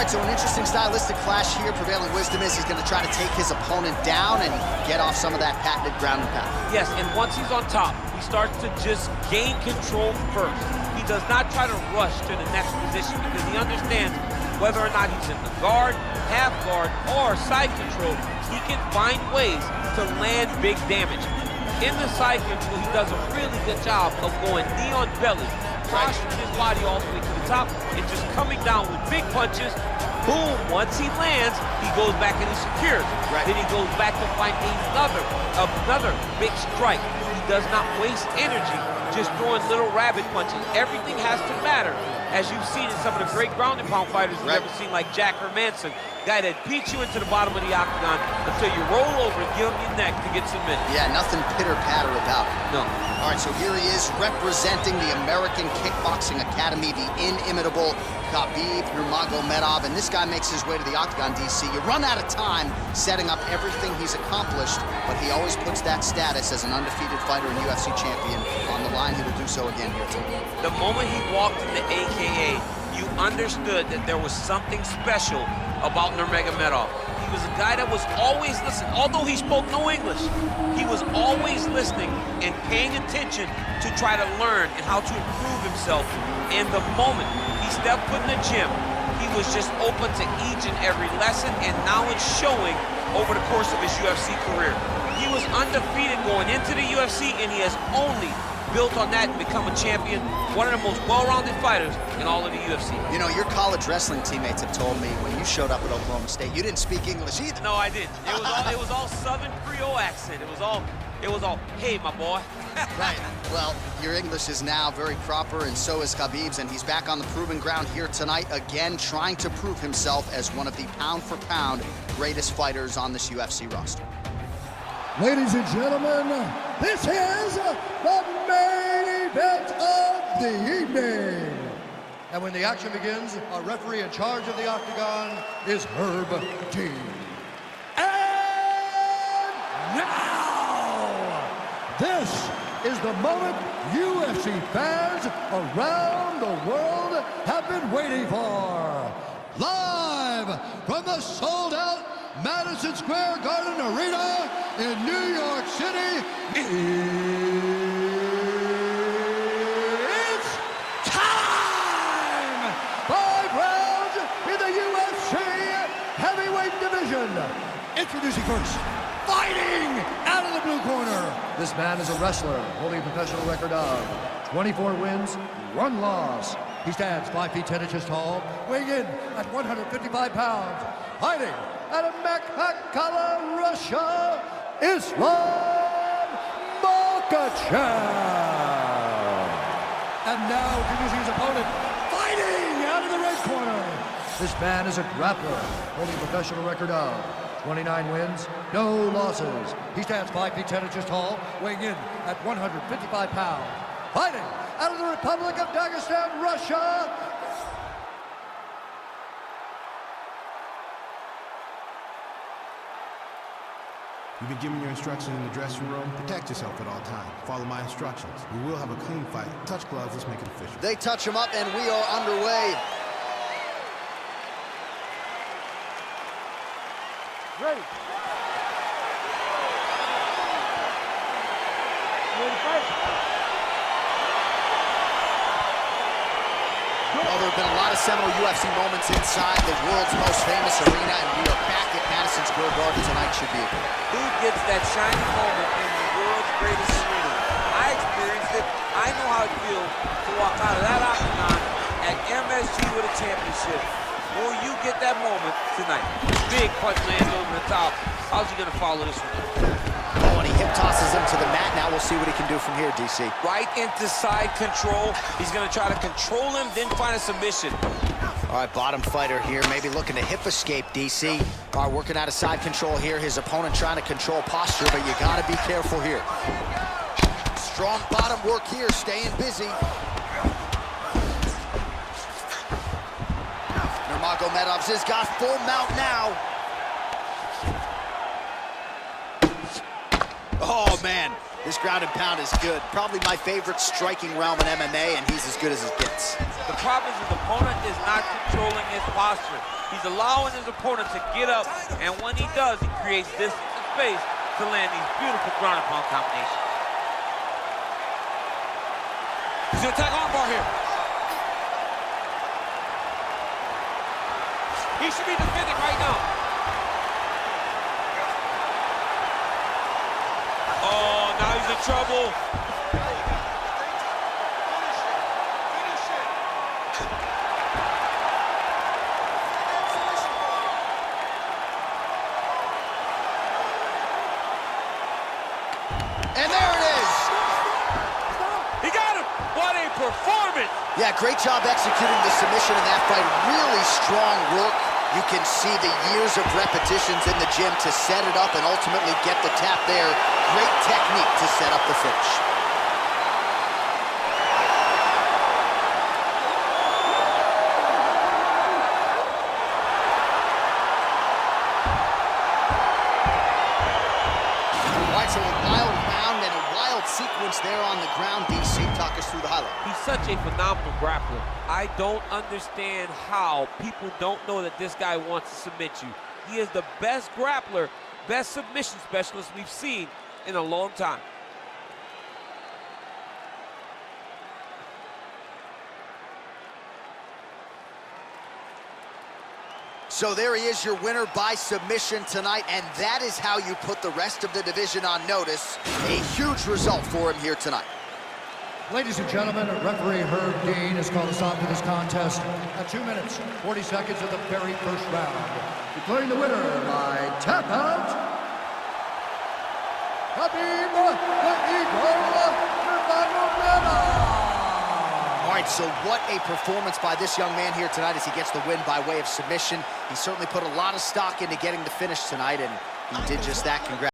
right, so an interesting stylistic clash here. Prevailing wisdom is he's going to try to take his opponent down and get off some of that patented ground and pound. Yes, and once he's on top, he starts to just gain control first. He does not try to rush to the next position because he understands whether or not he's in the guard, half guard, or side control, he can find ways to land big damage. In the side control, he does a really good job of going knee on belly, posturing his body all the way to the top, and just coming down with big punches. Boom, once he lands, he goes back and he secures. Then he goes back to find another big strike. He does not waste energy just throwing little rabbit punches. Everything has to matter. As you've seen in some of the great ground and pound fighters you've ever seen, like Jack Hermanson, guy that beats you into the bottom of the octagon until you roll over and give him your neck to get submitted. Yeah, nothing pitter-patter about it. No. All right, so here he is representing the American Kickboxing Academy, the inimitable Khabib Nurmagomedov, and this guy makes his way to the octagon, DC. You run out of time setting up everything he's accomplished, but he always puts that status as an undefeated fighter and UFC champion on the line. He will do so again here tonight. The moment he walked in the AKA, you understood that there was something special about Nurmagomedov. He was a guy that was always listening. Although he spoke no English, he was always listening and paying attention to try to learn and how to improve himself. And the moment he stepped foot in the gym, he was just open to each and every lesson, and now it's showing over the course of his UFC career. He was undefeated going into the UFC, and he has only built on that and become a champion, one of the most well-rounded fighters in all of the UFC. You know, your college wrestling teammates have told me when you showed up at Oklahoma State, you didn't speak English either. No, I didn't. It was all Southern Creole accent. It was all, hey, my boy. Right. Well, your English is now very proper, and so is Khabib's, and he's back on the proving ground here tonight, again, trying to prove himself as one of the pound-for-pound greatest fighters on this UFC roster. Ladies and gentlemen, this is the main event of the evening. And when the action begins, our referee in charge of the octagon is Herb T. And now, this is the moment UFC fans around the world have been waiting for. Live from the sold-out Madison Square Garden Arena in New York City, it's time! 5 rounds in the UFC heavyweight division. Introducing first, fighting out of the blue corner. This man is a wrestler holding a professional record of 24 wins, 1 loss. He stands 5 feet 10 inches tall, weighing in at 155 pounds. Fighting out of Machachev, Russia, Islam Machachev. And now introducing his opponent, fighting out of the red corner. This man is a grappler, holding a professional record of 29 wins, no losses. He stands 5 feet 10 inches tall, weighing in at 155 pounds. Fighting out of the Republic of Dagestan, Russia, You've been given your instructions in the dressing room. Protect yourself at all times. Follow my instructions. We will have a clean fight. Touch gloves, let's make it official. They touch him up, and we are underway. Ready. Ready to fight. Well, there have been a lot of seminal UFC moments inside the world's most famous arena, and we are back at Madison Square Garden tonight. Should be a good one. Who gets that shiny moment in the world's greatest arena? I experienced it. I know how it feels to walk out of that octagon at MSG with a championship. Will you get that moment tonight? Big punch lands over the top. How's he gonna follow this one? Oh, and he hip tosses him to the mat. Now we'll see what he can do from here, DC. Right into side control. He's gonna try to control him, then find a submission. All right, bottom fighter here, maybe looking to hip escape, DC. All right, working out of side control here. His opponent trying to control posture, but you gotta be careful here. Strong bottom work here, staying busy. Nurmagomedov's has got full mount now. Oh, man. This ground and pound is good. Probably my favorite striking realm in MMA, and he's as good as it gets. The problem is his opponent is not controlling his posture. He's allowing his opponent to get up, and when he does, he creates distance and space to land these beautiful ground and pound combinations. He's gonna attack armbar here. He should be defending right now. Oh, now he's in trouble. And there it is. He got him. What a performance. Yeah, great job executing the submission in that fight. Really strong work. You can see the years of repetitions in the gym to set it up and ultimately get the tap there. Great technique to set up the finish. All right, so a wild round and a wild sequence there on the ground. DC, talk us through the highlight. He's such a phenomenal grappler. I don't understand how people don't know that this guy wants to submit you. He is the best grappler, best submission specialist we've seen in a long time. So there he is, your winner by submission tonight, and that is how you put the rest of the division on notice. A huge result for him here tonight. Ladies and gentlemen, referee Herb Dean has called us on to this contest at 2 minutes, 40 seconds of the very first round. Declaring the winner by tap out, Khabib Nurmagomedov. All right, so what a performance by this young man here tonight as he gets the win by way of submission. He certainly put a lot of stock into getting the finish tonight, and he did just that. Congrats.